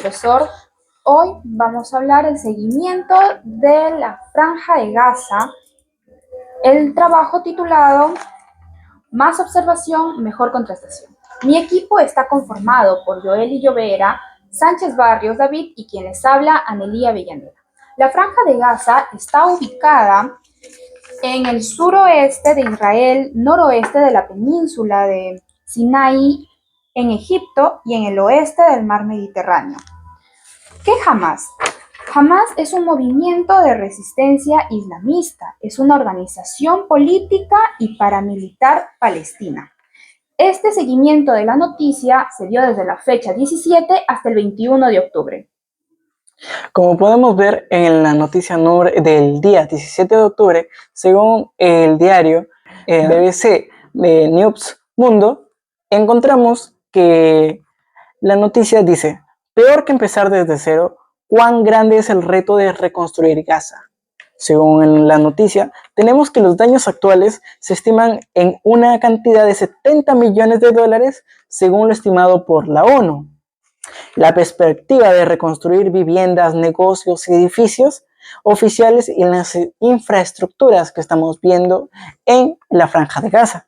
profesor. Hoy vamos a hablar del seguimiento de la Franja de Gaza, el trabajo titulado Más observación, mejor contrastación. Mi equipo está conformado por Joely Llovera, Sánchez Barrios David y quien les habla, Anelía Avellaneda. La Franja de Gaza está ubicada en el suroeste de Israel, noroeste de la península de Sinaí, en Egipto y en el oeste del mar Mediterráneo. ¿Qué Hamas? Hamas es un movimiento de resistencia islamista, es una organización política y paramilitar palestina. Este seguimiento de la noticia se dio desde la fecha 17 hasta el 21 de octubre. Como podemos ver en la noticia del día 17 de octubre, según el diario BBC News Mundo, encontramos que la noticia dice: peor que empezar desde cero, ¿cuán grande es el reto de reconstruir Gaza? Según la noticia, tenemos que los daños actuales se estiman en una cantidad de $70 millones, según lo estimado por la ONU. La perspectiva de reconstruir viviendas, negocios y edificios oficiales y las infraestructuras que estamos viendo en la Franja de Gaza.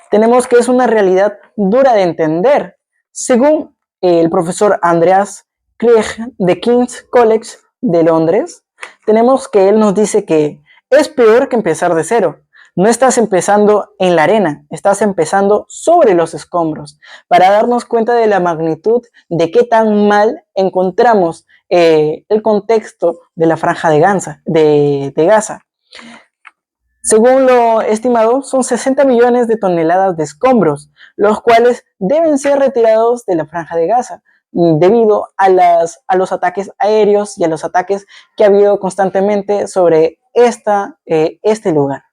Tenemos que es una realidad dura de entender. Según el profesor Andreas Krieg de King's College de Londres, tenemos que él nos dice que es peor que empezar de cero. No estás empezando en la arena, estás empezando sobre los escombros, para darnos cuenta de la magnitud de qué tan mal encontramos el contexto de la Franja de Gaza. Según lo estimado, son 60 millones de toneladas de escombros, los cuales deben ser retirados de la Franja de Gaza, debido a los ataques aéreos y a los ataques que ha habido constantemente sobre este lugar.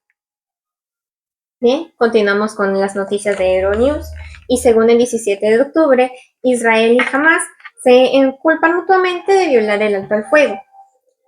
Bien, continuamos con las noticias de Euronews. Y según el 17 de octubre, Israel y Hamas se inculpan mutuamente de violar el alto al fuego,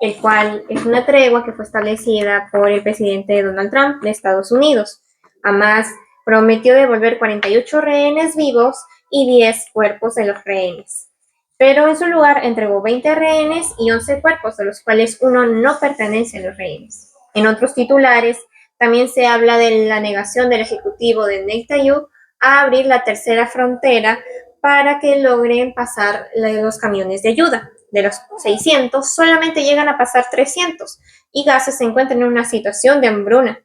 el cual es una tregua que fue establecida por el presidente Donald Trump de Estados Unidos. Hamas prometió devolver 48 rehenes vivos y 10 cuerpos de los rehenes, pero en su lugar entregó 20 rehenes y 11 cuerpos, de los cuales uno no pertenece a los rehenes. En otros titulares, también se habla de la negación del ejecutivo de Netanyahu a abrir la tercera frontera para que logren pasar los camiones de ayuda. De los 600, solamente llegan a pasar 300 y Gaza se encuentra en una situación de hambruna.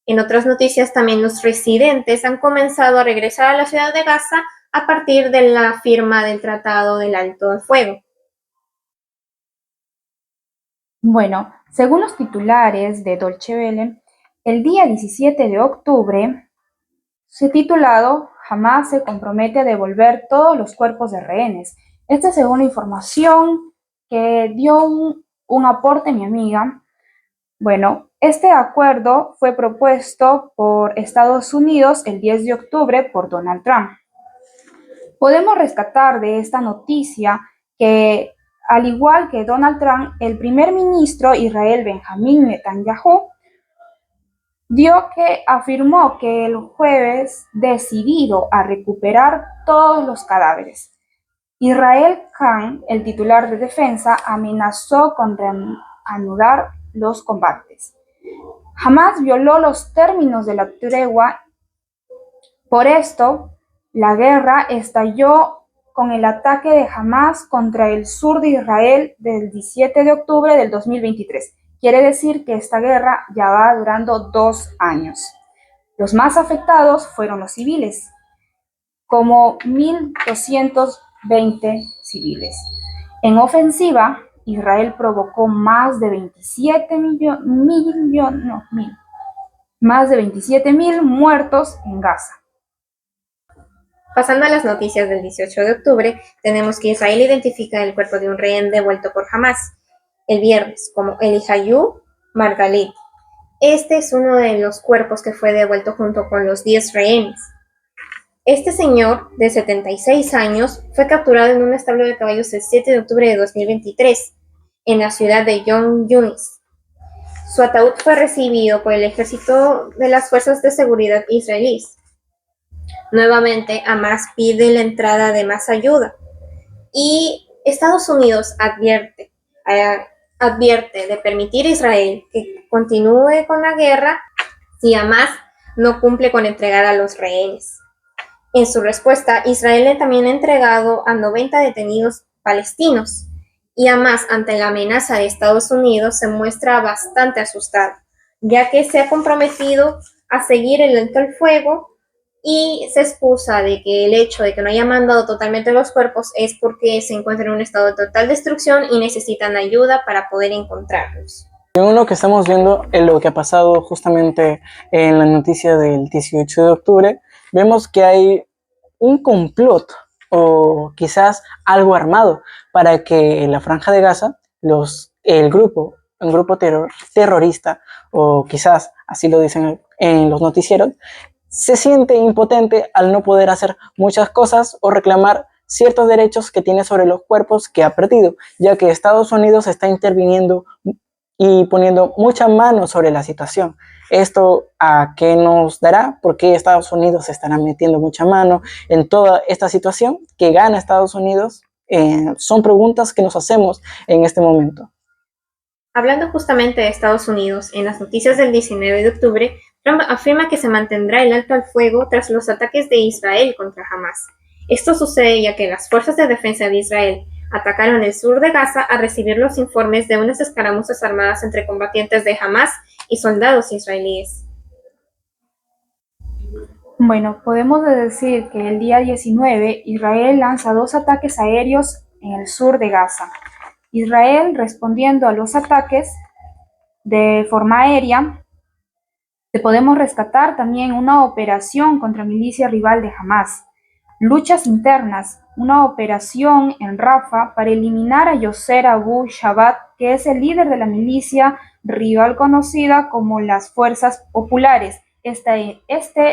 En otras noticias, también los residentes han comenzado a regresar a la ciudad de Gaza a partir de la firma del Tratado del Alto al Fuego. Bueno, según los titulares de Deutsche Welle, el día 17 de octubre se titulado Hamas se compromete a devolver todos los cuerpos de rehenes. Esta es según la información que dio un aporte mi amiga. Bueno, este acuerdo fue propuesto por Estados Unidos el 10 de octubre por Donald Trump. Podemos rescatar de esta noticia que, al igual que Donald Trump, el primer ministro Israel Benjamín Netanyahu afirmó que el jueves decidido a recuperar todos los cadáveres. Israel Khan, el titular de defensa, amenazó con reanudar los combates. Hamas violó los términos de la tregua. Por esto, la guerra estalló con el ataque de Hamas contra el sur de Israel del 17 de octubre del 2023. Quiere decir que esta guerra ya va durando 2 años. Los más afectados fueron los civiles, como 1.220 civiles. En ofensiva, Israel provocó más de 27.000 muertos en Gaza. Pasando a las noticias del 18 de octubre, tenemos que Israel identifica el cuerpo de un rehén devuelto por Hamas el viernes como Eliyahu Margalit. Este es uno de los cuerpos que fue devuelto junto con los 10 rehenes. Este señor, de 76 años, fue capturado en un establo de caballos el 7 de octubre de 2023, en la ciudad de Young Yunis. Su ataúd fue recibido por el ejército de las fuerzas de seguridad israelíes. Nuevamente, Hamas pide la entrada de más ayuda y Estados Unidos advierte de permitir a Israel que continúe con la guerra si Hamás no cumple con entregar a los rehenes. En su respuesta, Israel también ha entregado a 90 detenidos palestinos, y Hamás, ante la amenaza de Estados Unidos, se muestra bastante asustado, ya que se ha comprometido a seguir el alto al fuego y se excusa de que el hecho de que no haya mandado totalmente los cuerpos es porque se encuentran en un estado de total destrucción y necesitan ayuda para poder encontrarlos. Según lo que estamos viendo en lo que ha pasado justamente en la noticia del 18 de octubre, vemos que hay un complot o quizás algo armado para que en la Franja de Gaza un grupo terrorista, o quizás así lo dicen en los noticieros, se siente impotente al no poder hacer muchas cosas o reclamar ciertos derechos que tiene sobre los cuerpos que ha perdido, ya que Estados Unidos está interviniendo y poniendo mucha mano sobre la situación. ¿Esto a qué nos dará? ¿Por qué Estados Unidos estará metiendo mucha mano en toda esta situación? ¿Qué gana Estados Unidos? Son preguntas que nos hacemos en este momento. Hablando justamente de Estados Unidos, en las noticias del 19 de octubre, Trump afirma que se mantendrá el alto al fuego tras los ataques de Israel contra Hamás. Esto sucede ya que las fuerzas de defensa de Israel atacaron el sur de Gaza a recibir los informes de unas escaramuzas armadas entre combatientes de Hamás y soldados israelíes. Bueno, podemos decir que el día 19 Israel lanza 2 ataques aéreos en el sur de Gaza. Israel, respondiendo a los ataques de forma aérea, podemos rescatar también una operación contra milicia rival de Hamás. Luchas internas, una operación en Rafah para eliminar a Yasser Abu Shabbat, que es el líder de la milicia rival conocida como las Fuerzas Populares. Este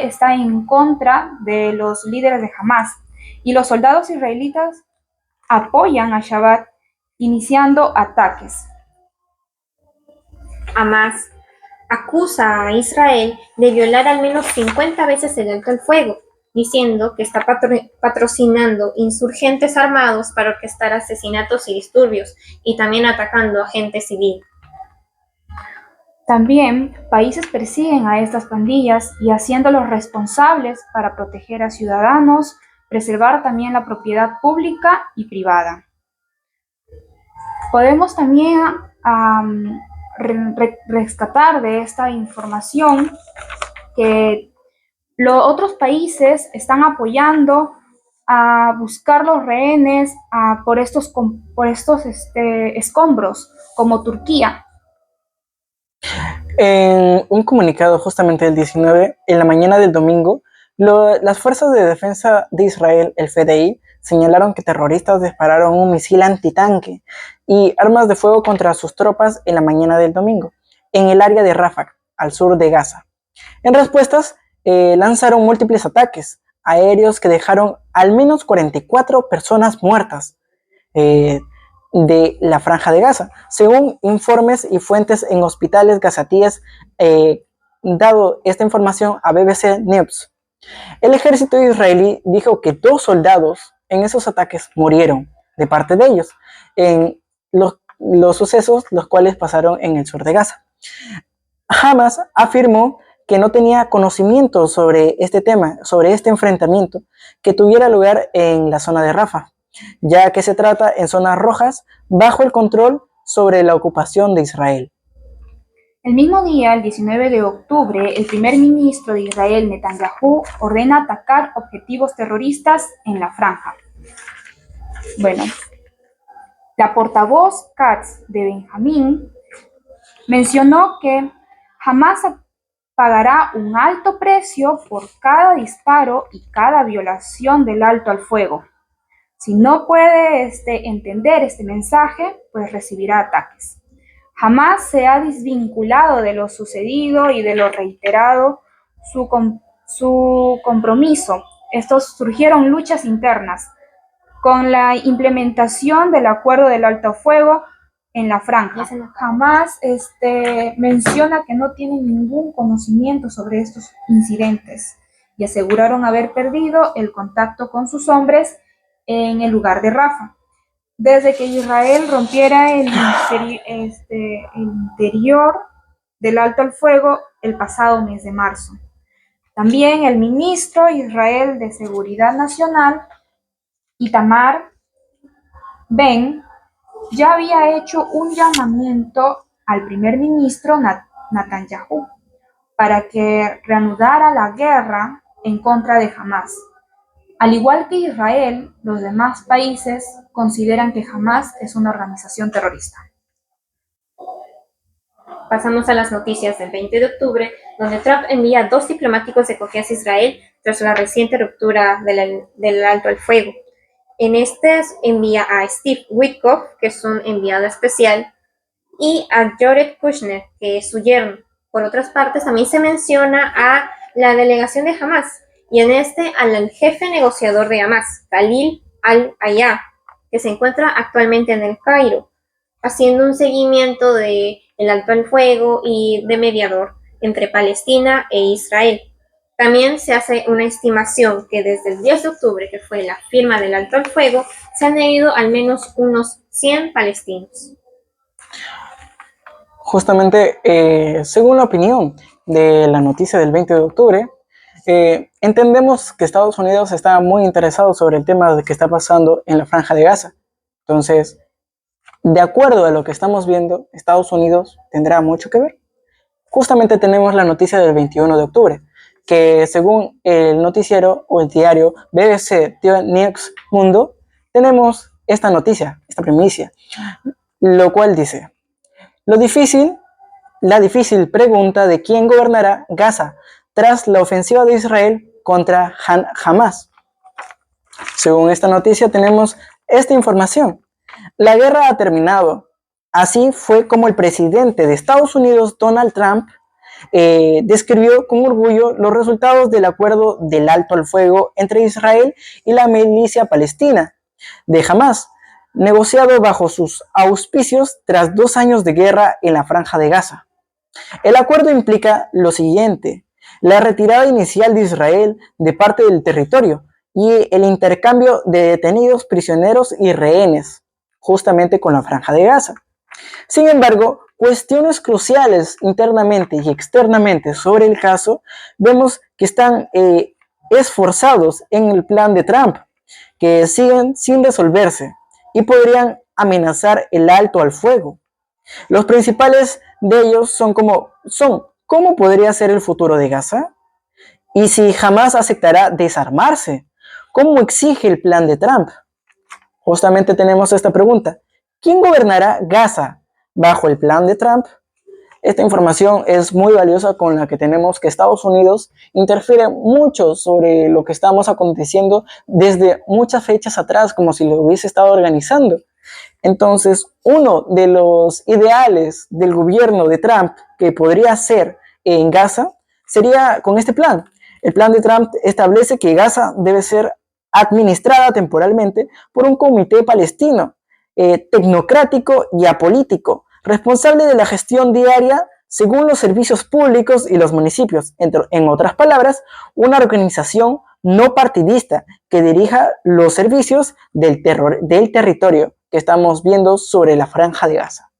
está en contra de los líderes de Hamás, y los soldados israelitas apoyan a Shabbat iniciando ataques. Hamás acusa a Israel de violar al menos 50 veces el alto al fuego, diciendo que está patrocinando insurgentes armados para orquestar asesinatos y disturbios, y también atacando a gente civil. También países persiguen a estas pandillas y haciéndolos responsables para proteger a ciudadanos, preservar también la propiedad pública y privada. Podemos también rescatar de esta información que los otros países están apoyando a buscar los rehenes por estos escombros, como Turquía. En un comunicado justamente del 19, en la mañana del domingo, las fuerzas de defensa de Israel, el FDI, señalaron que terroristas dispararon un misil antitanque y armas de fuego contra sus tropas en la mañana del domingo, en el área de Rafah, al sur de Gaza. En respuestas, lanzaron múltiples ataques aéreos que dejaron al menos 44 personas muertas de la Franja de Gaza, según informes y fuentes en hospitales gazatíes, dado esta información a BBC News. El ejército israelí dijo que 2 soldados en esos ataques murieron de parte de ellos en los sucesos los cuales pasaron en el sur de Gaza. Hamás afirmó que no tenía conocimiento sobre este tema, sobre este enfrentamiento que tuviera lugar en la zona de Rafah, ya que se trata en zonas rojas bajo el control sobre la ocupación de Israel. El mismo día, el 19 de octubre, el primer ministro de Israel, Netanyahu, ordena atacar objetivos terroristas en la franja. Bueno, la portavoz Katz de Benjamín mencionó que Hamás pagará un alto precio por cada disparo y cada violación del alto al fuego. Si no puede entender este mensaje, pues recibirá ataques. Hamás se ha desvinculado de lo sucedido y de lo reiterado su compromiso. Estos surgieron luchas internas con la implementación del acuerdo del alto fuego en la franja. Hamás menciona que no tiene ningún conocimiento sobre estos incidentes y aseguraron haber perdido el contacto con sus hombres en el lugar de Rafah. desde que Israel rompiera el interior del alto al fuego el pasado mes de marzo. También el ministro Israel de Seguridad Nacional, Itamar Ben, ya había hecho un llamamiento al primer ministro Netanyahu para que reanudara la guerra en contra de Hamás. Al igual que Israel, los demás países consideran que Hamás es una organización terrorista. Pasamos a las noticias del 20 de octubre, donde Trump envía 2 diplomáticos de confianza a Israel tras la reciente ruptura del alto al fuego. En este envía a Steve Witkoff, que es un enviado especial, y a Jared Kushner, que es su yerno. Por otras partes, también se menciona a la delegación de Hamás, y en este al jefe negociador de Hamás, Khalil al-Hayya, que se encuentra actualmente en el Cairo, haciendo un seguimiento del alto al fuego y de mediador entre Palestina e Israel. También se hace una estimación que desde el 10 de octubre, que fue la firma del alto al fuego, se han ido al menos unos 100 palestinos. Justamente, según la opinión de la noticia del 20 de octubre, entendemos que Estados Unidos está muy interesado sobre el tema de que está pasando en la Franja de Gaza. Entonces, de acuerdo a lo que estamos viendo, Estados Unidos tendrá mucho que ver. Justamente tenemos la noticia del 21 de octubre, que según el noticiero o el diario BBC News Mundo, tenemos esta noticia, esta primicia, lo cual dice: la difícil pregunta de quién gobernará Gaza tras la ofensiva de Israel contra Hamás. Según esta noticia tenemos esta información: la guerra ha terminado. Así fue como el presidente de Estados Unidos, Donald Trump, describió con orgullo los resultados del acuerdo del alto al fuego entre Israel y la milicia palestina de Hamás, negociado bajo sus auspicios tras 2 años de guerra en la Franja de Gaza. El acuerdo implica lo siguiente: la retirada inicial de Israel de parte del territorio y el intercambio de detenidos, prisioneros y rehenes, justamente con la Franja de Gaza. Sin embargo, cuestiones cruciales internamente y externamente sobre el caso, vemos que están esforzados en el plan de Trump, que siguen sin resolverse y podrían amenazar el alto al fuego. Los principales de ellos son ¿cómo podría ser el futuro de Gaza? Y si jamás aceptará desarmarse, ¿cómo exige el plan de Trump? Justamente tenemos esta pregunta: ¿quién gobernará Gaza bajo el plan de Trump? Esta información es muy valiosa, con la que tenemos que Estados Unidos interfiere mucho sobre lo que estamos aconteciendo desde muchas fechas atrás, como si lo hubiese estado organizando. Entonces, uno de los ideales del gobierno de Trump que podría ser en Gaza sería con este plan. El plan de Trump establece que Gaza debe ser administrada temporalmente por un comité palestino, tecnocrático y apolítico, responsable de la gestión diaria según los servicios públicos y los municipios. En otras palabras, una organización no partidista que dirija los servicios del territorio que estamos viendo sobre la Franja de Gaza.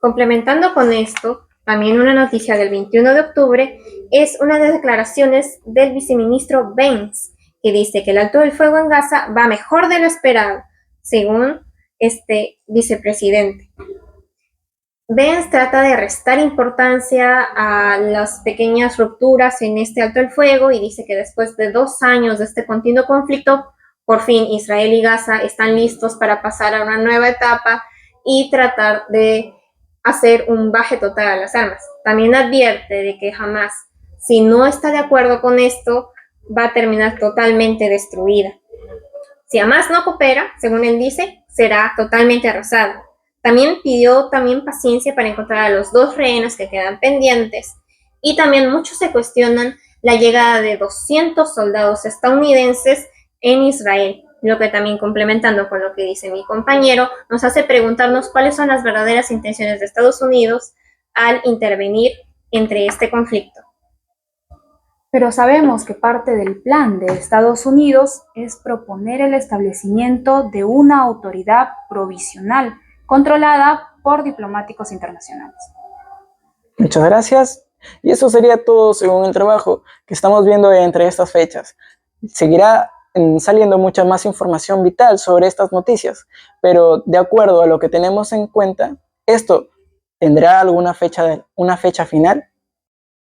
Complementando con esto, también una noticia del 21 de octubre es una de las declaraciones del viceministro Vance, que dice que el alto del fuego en Gaza va mejor de lo esperado, según este vicepresidente. Vance trata de restar importancia a las pequeñas rupturas en este alto el fuego y dice que después de 2 años de este continuo conflicto, por fin Israel y Gaza están listos para pasar a una nueva etapa y tratar de hacer un baje total a las armas. También advierte de que Hamás, si no está de acuerdo con esto, va a terminar totalmente destruida. Si Hamás no coopera, según él dice, será totalmente arrasada. También pidió paciencia para encontrar a los 2 rehenes que quedan pendientes, y también muchos se cuestionan la llegada de 200 soldados estadounidenses en Israel, lo que también, complementando con lo que dice mi compañero, nos hace preguntarnos cuáles son las verdaderas intenciones de Estados Unidos al intervenir entre este conflicto. Pero sabemos que parte del plan de Estados Unidos es proponer el establecimiento de una autoridad provisional controlada por diplomáticos internacionales. Muchas gracias. Y eso sería todo según el trabajo que estamos viendo entre estas fechas. Seguirá saliendo mucha más información vital sobre estas noticias, pero de acuerdo a lo que tenemos en cuenta, ¿esto tendrá alguna fecha, una fecha final?